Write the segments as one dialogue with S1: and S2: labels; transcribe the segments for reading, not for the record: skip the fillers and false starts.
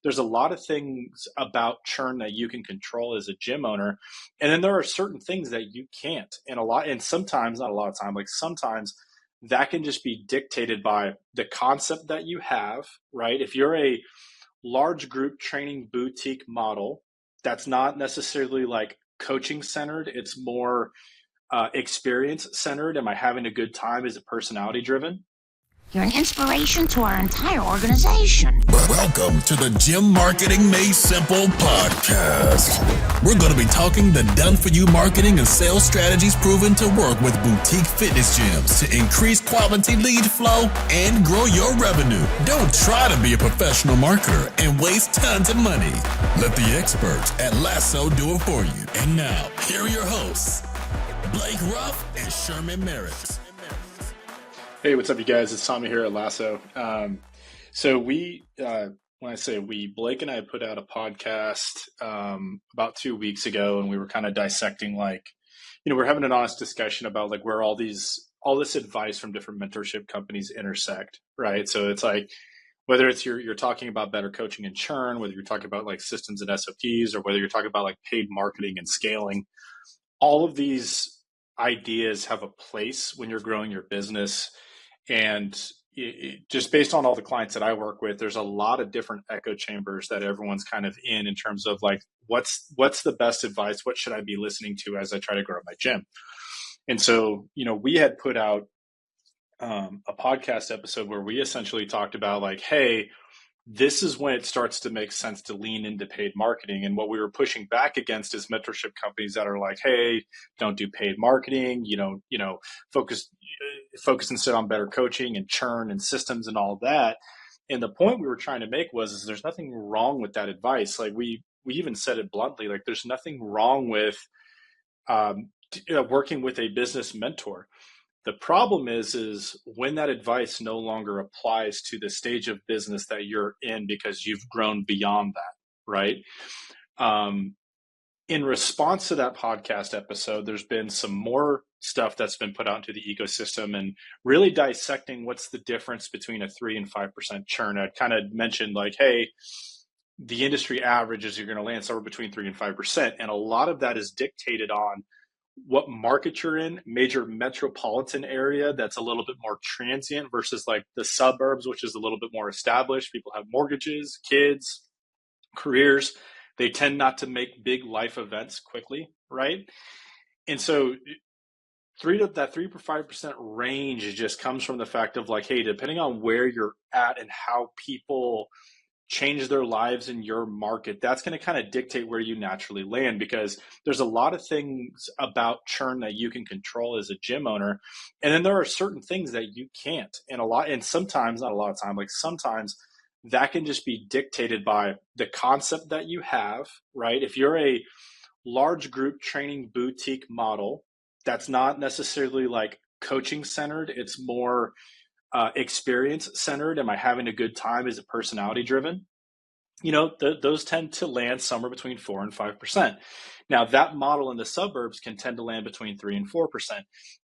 S1: there's a lot of things about churn that you can control as a gym owner. And then there are certain things that you can't. And sometimes, not a lot of time, like sometimes that can just be dictated by the concept that you have, right? If you're a large group training boutique model, that's not necessarily like coaching centered, it's more experience centered. Am I having a good time? Is it personality driven?
S2: You're an inspiration to our entire organization.
S3: Welcome to the Gym Marketing Made Simple podcast. We're going to be talking the done-for-you marketing and sales strategies proven to work with boutique fitness gyms to increase quality lead flow and grow your revenue. Don't try to be a professional marketer and waste tons of money. Let the experts at Lasso do it for you. And now, here are your hosts, Blake Ruff and Sherman Merricks.
S1: Hey, what's up, you guys? It's Tommy here at Lasso. When I say we, Blake and I put out a podcast about 2 weeks ago, and we were kind of dissecting, we're having an honest discussion about like where all this advice from different mentorship companies intersect, right? So it's like whether it's you're talking about better coaching and churn, whether you're talking about like systems and SOPs, or whether you're talking about like paid marketing and scaling, all of these ideas have a place when you're growing your business. And just based on all the clients that I work with, there's a lot of different echo chambers that everyone's kind of in terms of like, what's the best advice? What should I be listening to as I try to grow my gym? And so, we had put out a podcast episode where we essentially talked about like, hey, this is when it starts to make sense to lean into paid marketing. And what we were pushing back against is mentorship companies that are like, hey, don't do paid marketing, focus instead on better coaching and churn and systems and all of that. And the point we were trying to make was there's nothing wrong with that advice. Like we even said it bluntly, like there's nothing wrong with working with a business mentor. The problem is when that advice no longer applies to the stage of business that you're in because you've grown beyond that, right? In response to that podcast episode, there's been some more stuff that's been put out into the ecosystem and really dissecting what's the difference between a 3 and 5% churn. I'd kind of mentioned like, hey, the industry average is you're going to land somewhere between 3 and 5%. And a lot of that is dictated on what market you're in, major metropolitan area that's a little bit more transient versus like the suburbs, which is a little bit more established. People have mortgages, kids, careers. They tend not to make big life events quickly, right? And so 3 to 5% range just comes from the fact of like, hey, depending on where you're at and how people change their lives in your market, that's going to kind of dictate where you naturally land, because there's a lot of things about churn that you can control as a gym owner. And then there are certain things that you can't. And sometimes, not a lot of time, like sometimes that can just be dictated by the concept that you have, right? If you're a large group training boutique model, that's not necessarily like coaching centered. It's more experience centered. Am I having a good time? Is it personality driven? Those tend to land somewhere between 4 and 5%. Now, that model in the suburbs can tend to land between 3 and 4%.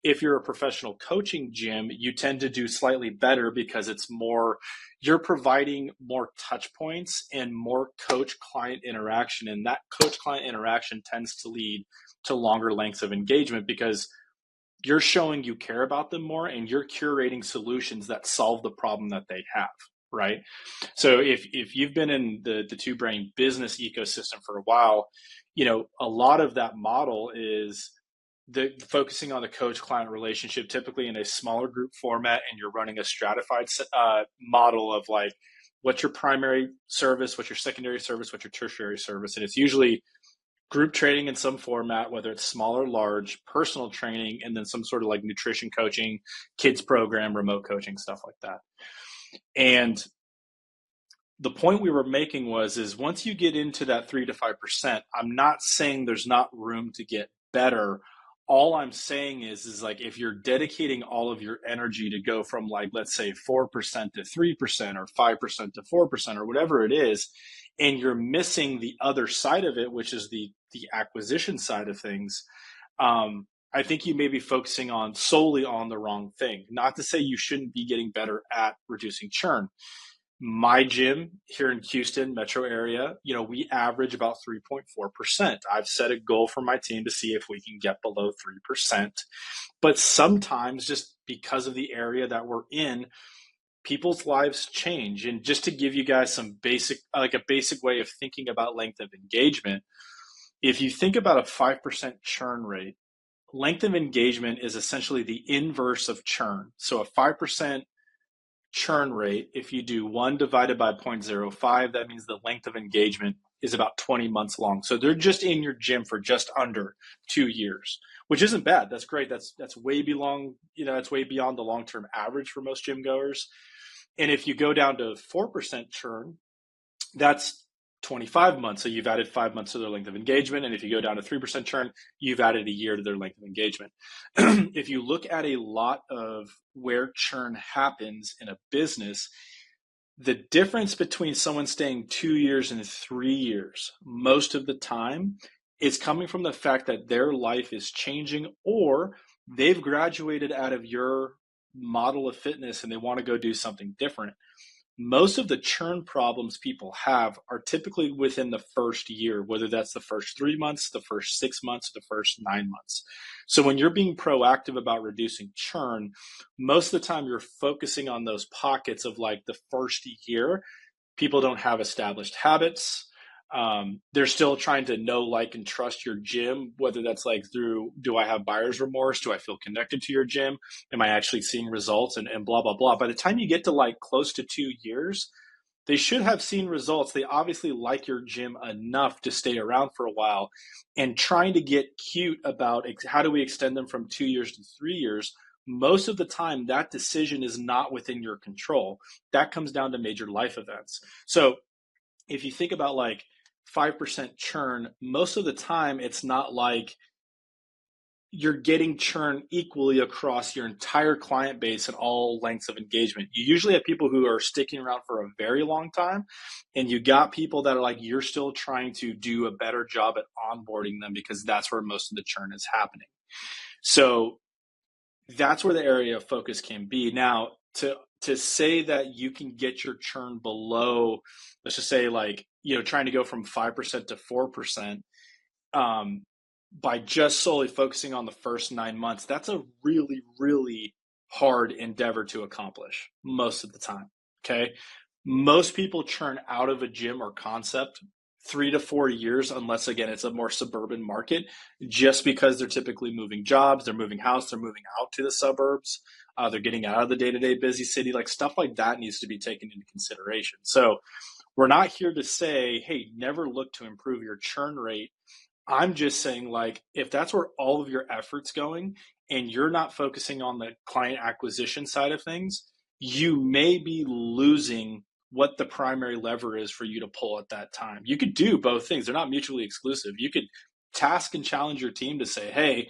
S1: If you're a professional coaching gym, you tend to do slightly better because you're providing more touch points and more coach-client interaction. And that coach-client interaction tends to lead to longer lengths of engagement because you're showing you care about them more and you're curating solutions that solve the problem that they have, right? So if you've been in the Two Brain business ecosystem for a while, a lot of that model is focusing on the coach-client relationship, typically in a smaller group format, and you're running a stratified model of like, what's your primary service, what's your secondary service, what's your tertiary service, and it's usually group training in some format, whether it's small or large, personal training, and then some sort of like nutrition coaching, kids program, remote coaching, stuff like that. And the point we were making is once you get into that 3 to 5%, I'm not saying there's not room to get better. All I'm saying is like, if you're dedicating all of your energy to go from like, let's say 4% to 3% or 5% to 4% or whatever it is, and you're missing the other side of it, which is the acquisition side of things, I think you may be focusing solely on the wrong thing. Not to say you shouldn't be getting better at reducing churn. My gym here in Houston metro area, we average about 3.4%. I've set a goal for my team to see if we can get below 3%. But sometimes, just because of the area that we're in, people's lives change. And just to give you guys some a basic way of thinking about length of engagement, if you think about a 5% churn rate, length of engagement is essentially the inverse of churn. So a 5% churn rate, if you do 1 divided by 0.05, that means the length of engagement is about 20 months long. So they're just in your gym for just under 2 years, which isn't bad. That's great. That's way beyond, that's way beyond the long-term average for most gym goers. And if you go down to 4% churn, that's 25 months. So you've added 5 months to their length of engagement. And if you go down to 3% churn, you've added a year to their length of engagement. If you look at a lot of where churn happens in a business, the difference between someone staying 2 years and 3 years, most of the time, is coming from the fact that their life is changing, or they've graduated out of your model of fitness and they want to go do something different. Most of the churn problems people have are typically within the first year, whether that's the first 3 months, the first 6 months, or the first 9 months. So when you're being proactive about reducing churn, most of the time you're focusing on those pockets of like the first year. People don't have established habits. They're still trying to know, like, and trust your gym, whether that's like through, do I have buyer's remorse? Do I feel connected to your gym? Am I actually seeing results? And blah, blah, blah. By the time you get to like close to 2 years, they should have seen results. They obviously like your gym enough to stay around for a while, and trying to get cute about how do we extend them from 2 years to 3 years. Most of the time, that decision is not within your control. That comes down to major life events. So if you think about like 5% churn, most of the time it's not like you're getting churn equally across your entire client base and all lengths of engagement. You usually have people who are sticking around for a very long time, and you got people that are like, you're still trying to do a better job at onboarding them, because that's where most of the churn is happening. So that's where the area of focus can be. Now, to say that you can get your churn below, let's just say like, trying to go from 5% to 4%, by just solely focusing on the first 9 months, that's a really, really hard endeavor to accomplish most of the time. Okay. Most people churn out of a gym or concept 3 to 4 years, unless, again, it's a more suburban market, just because they're typically moving jobs, they're moving house, they're moving out to the suburbs, they're getting out of the day-to-day busy city. Like, stuff like that needs to be taken into consideration. So we're not here to say, hey, never look to improve your churn rate. I'm just saying, like, if that's where all of your effort's going and you're not focusing on the client acquisition side of things, you may be losing what the primary lever is for you to pull at that time. You could do both things. They're not mutually exclusive. You could task and challenge your team to say, hey,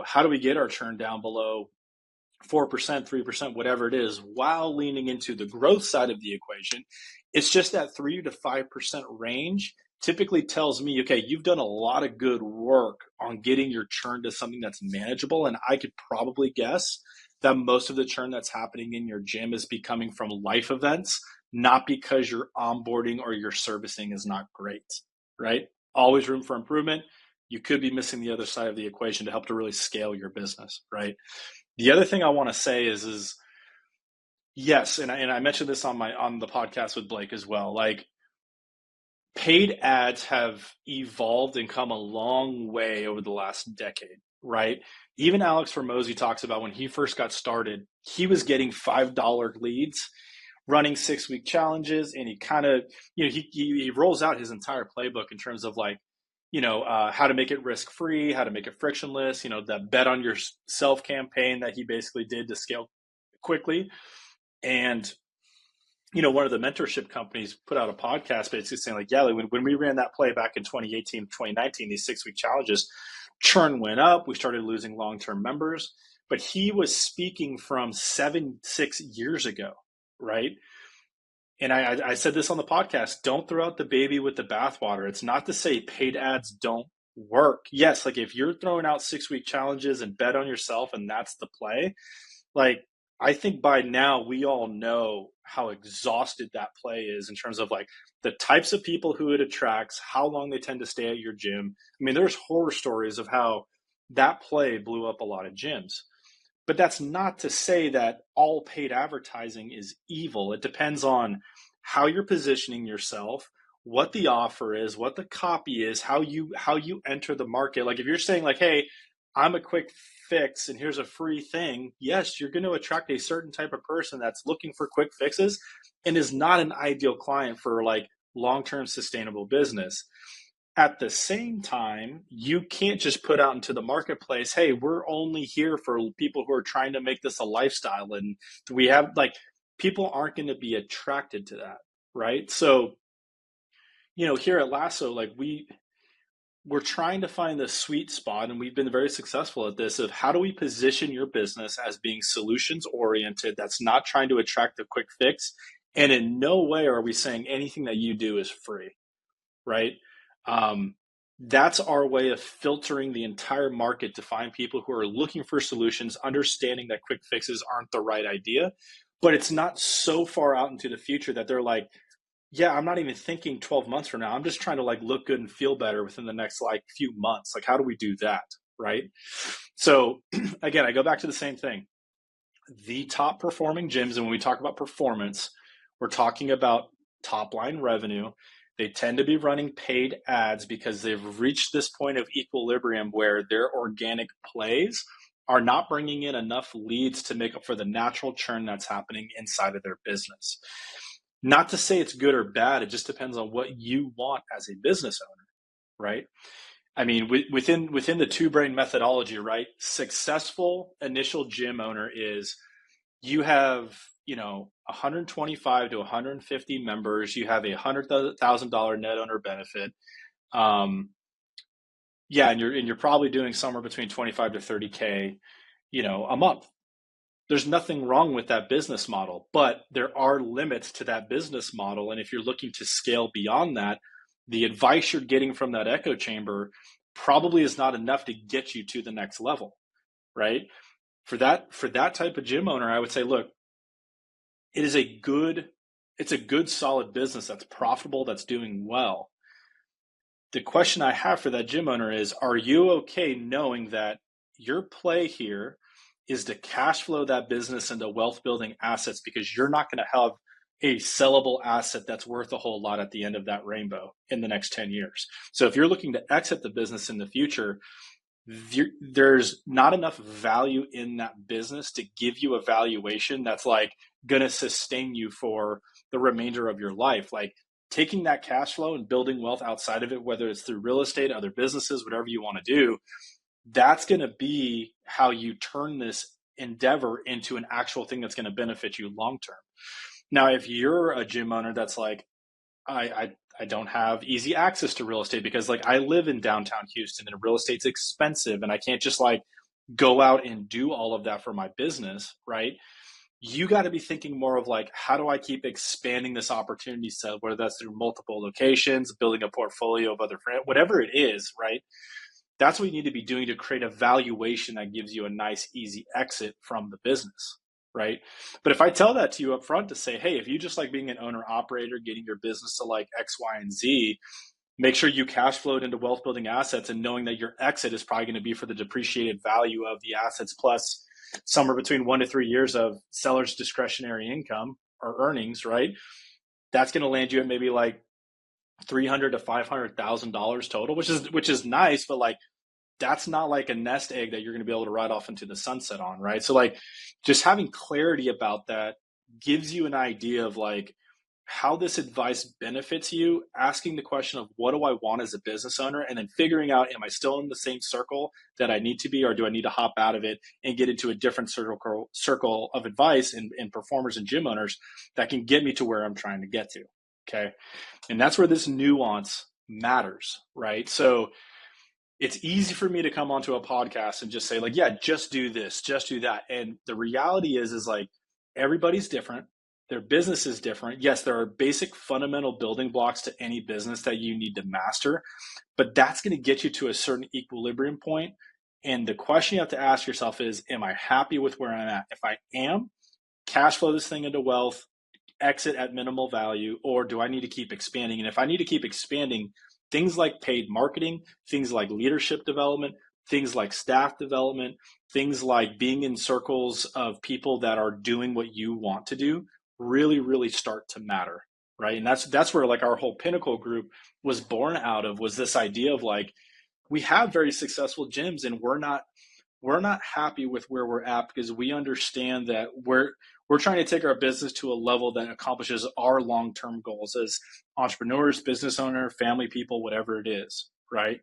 S1: how do we get our churn down below 4%, 3%, whatever it is, while leaning into the growth side of the equation. It's just that 3 to 5% range typically tells me, okay, you've done a lot of good work on getting your churn to something that's manageable. And I could probably guess that most of the churn that's happening in your gym is becoming from life events, not because your onboarding or your servicing is not great, right? Always room for improvement. You could be missing the other side of the equation to help to really scale your business, right? The other thing I want to say is yes, and I mentioned this on the podcast with Blake as well. Like, paid ads have evolved and come a long way over the last decade, right? Even Alex Hormozi talks about when he first got started, he was getting $5 leads, running 6-week challenges, and he kind of, he rolls out his entire playbook in terms of like, how to make it risk-free, how to make it frictionless, that bet on yourself campaign that he basically did to scale quickly. And, one of the mentorship companies put out a podcast basically saying like, yeah, like when we ran that play back in 2018, 2019, these 6-week challenges, churn went up. We started losing long-term members, but he was speaking from 6 years ago, right? And I said this on the podcast, don't throw out the baby with the bathwater. It's not to say paid ads don't work. Yes, like if you're throwing out 6-week challenges and bet on yourself and that's the play, like I think by now we all know how exhausted that play is in terms of like the types of people who it attracts, how long they tend to stay at your gym. I mean, there's horror stories of how that play blew up a lot of gyms. But that's not to say that all paid advertising is evil. It depends on how you're positioning yourself, what the offer is, what the copy is, how you enter the market. Like if you're saying like, "Hey, I'm a quick fix and here's a free thing." Yes, you're going to attract a certain type of person that's looking for quick fixes and is not an ideal client for like long-term sustainable business. At the same time, you can't just put out into the marketplace, "Hey, we're only here for people who are trying to make this a lifestyle." And we have like, people aren't going to be attracted to that, right? So, here at Lasso, like we're trying to find the sweet spot, and we've been very successful at this, of how do we position your business as being solutions oriented, that's not trying to attract a quick fix. And in no way are we saying anything that you do is free, right? Um, that's our way of filtering the entire market to find people who are looking for solutions, understanding that quick fixes aren't the right idea, but it's not so far out into the future that they're like, "Yeah, I'm not even thinking 12 months from now. I'm just trying to like look good and feel better within the next like few months." Like, how do we do that? Right. So again, I go back to the same thing. The top performing gyms, and when we talk about performance, we're talking about top line revenue. They tend to be running paid ads because they've reached this point of equilibrium where their organic plays are not bringing in enough leads to make up for the natural churn that's happening inside of their business. Not to say it's good or bad, it just depends on what you want as a business owner, right? I mean, within the two brain methodology, right? Successful initial gym owner is, you have 125 to 150 members, you have $100,000 net owner benefit, yeah, and you're probably doing somewhere between 25 to 30K, a month. There's nothing wrong with that business model, but there are limits to that business model. And if you're looking to scale beyond that, the advice you're getting from that echo chamber probably is not enough to get you to the next level, right? For that type of gym owner, I would say, look, it's a good solid business that's profitable, that's doing well. The question I have for that gym owner is, are you okay knowing that your play here is to cash flow that business into wealth building assets, because you're not going to have a sellable asset that's worth a whole lot at the end of that rainbow in the next 10 years. So if you're looking to exit the business in the future, there's not enough value in that business to give you a valuation that's like going to sustain you for the remainder of your life. Like taking that cash flow and building wealth outside of it, whether it's through real estate, other businesses, whatever you want to do, that's going to be how you turn this endeavor into an actual thing that's going to benefit you long term. Now, if you're a gym owner that's like, I don't have easy access to real estate because like I live in downtown Houston and real estate's expensive and I can't just like go out and do all of that for my business, right? You got to be thinking more of like, how do I keep expanding this opportunity set, whether that's through multiple locations, building a portfolio of other friends, whatever it is, right? That's what you need to be doing to create a valuation that gives you a nice, easy exit from the business, right? But if I tell that to you up front to say, hey, if you just like being an owner operator, getting your business to like X, Y, and Z, make sure you cash flowed into wealth building assets and knowing that your exit is probably going to be for the depreciated value of the assets plus somewhere between 1 to 3 years of seller's discretionary income or earnings, right? That's going to land you at maybe like $300,000 to $500,000 total, which is nice, but like that's not like a nest egg that you're going to be able to ride off into the sunset on, right? So like just having clarity about that gives you an idea of like how this advice benefits you, asking the question of what do I want as a business owner, and then figuring out, am I still in the same circle that I need to be, or do I need to hop out of it and get into a different circle of advice and performers and gym owners that can get me to where I'm trying to get to, okay? And that's where this nuance matters, right? So it's easy for me to come onto a podcast and just say like, yeah, just do this, just do that. And the reality is like everybody's different. Their business is different. Yes, there are basic fundamental building blocks to any business that you need to master, but that's going to get you to a certain equilibrium point. And the question you have to ask yourself is, am I happy with where I'm at? If I am, cash flow this thing into wealth, exit at minimal value, or do I need to keep expanding? And if I need to keep expanding, things like paid marketing, things like leadership development, things like staff development, things like being in circles of people that are doing what you want to do really, really start to matter, right? And that's where like our whole Pinnacle group was born out of, was this idea of like, we have very successful gyms and we're not happy with where we're at because we understand that we're trying to take our business to a level that accomplishes our long-term goals as entrepreneurs, business owner, family people, whatever it is, right?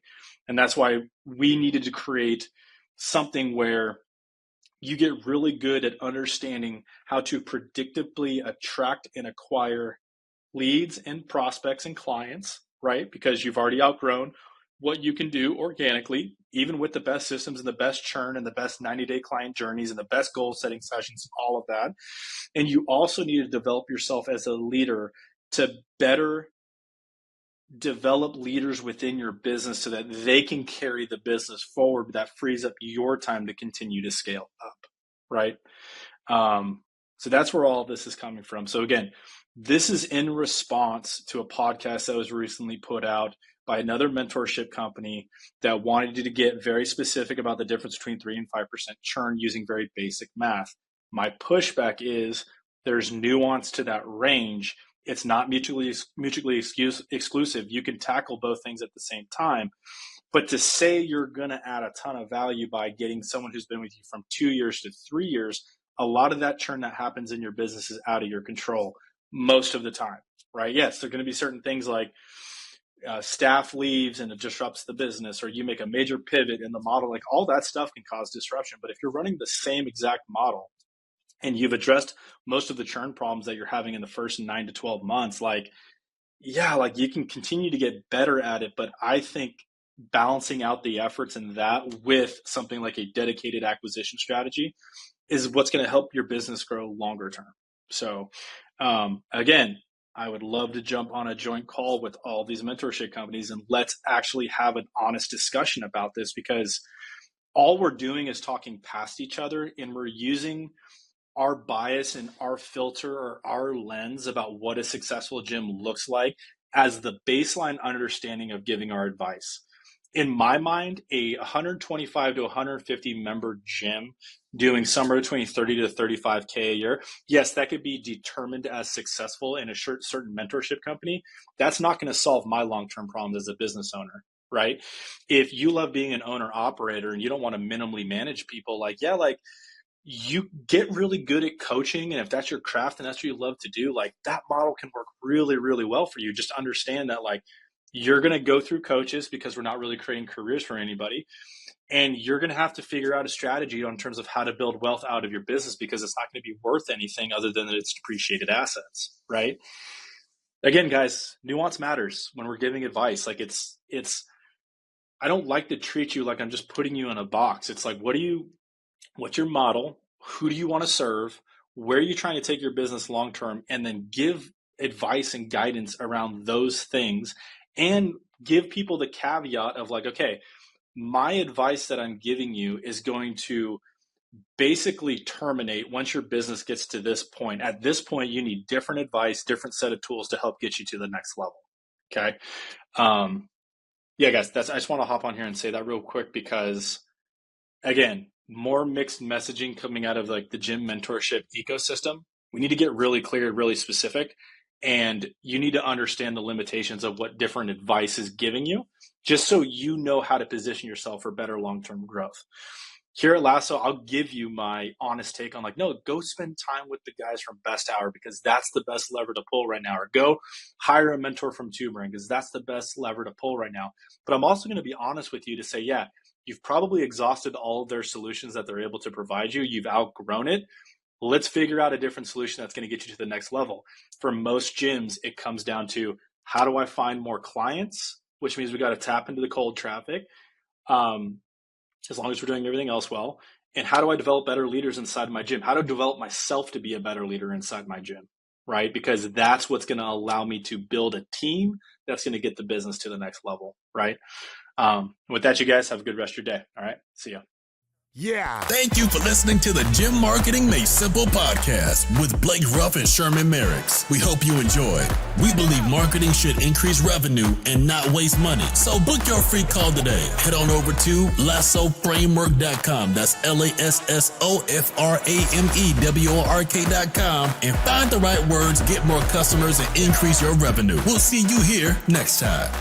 S1: And that's why we needed to create something where you get really good at understanding how to predictably attract and acquire leads and prospects and clients, right? Because you've already outgrown what you can do organically, even with the best systems and the best churn and the best 90-day client journeys and the best goal setting sessions, all of that. And you also need to develop yourself as a leader to better develop leaders within your business so that they can carry the business forward. That frees up your time to continue to scale up, right? So that's where all of this is coming from. So again, this is in response to a podcast that was recently put out by another mentorship company that wanted you to get very specific about the difference between 3 and 5% churn using very basic math. My pushback is there's nuance to that range. It's not mutually exclusive. You can tackle both things at the same time. But to say you're going to add a ton of value by getting someone who's been with you from 2 years to 3 years, a lot of that churn that happens in your business is out of your control most of the time, right? Yes, there are going to be certain things like staff leaves and it disrupts the business, or you make a major pivot in the model. Like all that stuff can cause disruption. But if you're running the same exact model and you've addressed most of the churn problems that you're having in the first 9 to 12 months, like, yeah, like you can continue to get better at it. But I think balancing out the efforts in that with something like a dedicated acquisition strategy is what's going to help your business grow longer term. So again, I would love to jump on a joint call with all these mentorship companies and let's actually have an honest discussion about this, because all we're doing is talking past each other and we're using our bias and our filter or our lens about what a successful gym looks like as the baseline understanding of giving our advice. In my mind, a 125 to 150 member gym doing somewhere between 30 to 35K a year, yes, that could be determined as successful in a certain mentorship company. That's not going to solve my long-term problems as a business owner, right? If you love being an owner operator and you don't want to minimally manage people, like, yeah, like you get really good at coaching. And if that's your craft and that's what you love to do, like that model can work really, really well for you. Just understand that like you're going to go through coaches because we're not really creating careers for anybody. And you're going to have to figure out a strategy in terms of how to build wealth out of your business because it's not going to be worth anything other than its depreciated assets, right? Again, guys, nuance matters when we're giving advice. Like it's, I don't like to treat you like I'm just putting you in a box. It's like, what's your model? Who do you want to serve? Where are you trying to take your business long-term? And then give advice and guidance around those things and give people the caveat of like, okay, my advice that I'm giving you is going to basically terminate once your business gets to this point. At this point, you need different advice, different set of tools to help get you to the next level. Okay. Yeah, guys, I just want to hop on here and say that real quick because again, more mixed messaging coming out of like the gym mentorship ecosystem. We need to get really clear, really specific, and you need to understand the limitations of what different advice is giving you, just so you know how to position yourself for better long-term growth. Here at Lasso, I'll give you my honest take on like, no, go spend time with the guys from Best Hour because that's the best lever to pull right now. Or go hire a mentor from Tuberin because that's the best lever to pull right now. But I'm also going to be honest with you to say, yeah, you've probably exhausted all of their solutions that they're able to provide you. You've outgrown it. Let's figure out a different solution that's going to get you to the next level. For most gyms, it comes down to how do I find more clients, which means we got to tap into the cold traffic. As long as we're doing everything else well. And how do I develop better leaders inside my gym? How to develop myself to be a better leader inside my gym, right? Because that's what's going to allow me to build a team that's going to get the business to the next level, right? With that, you guys have a good rest of your day. All right. See ya.
S4: Yeah.
S3: Thank you for listening to the Gym Marketing Made Simple podcast with Blake Ruff and Sherman Merricks. We hope you enjoyed. We believe marketing should increase revenue and not waste money. So book your free call today. Head on over to lassoframework.com. That's LASSOFRAMEWORK.com and find the right words, get more customers, and increase your revenue. We'll see you here next time.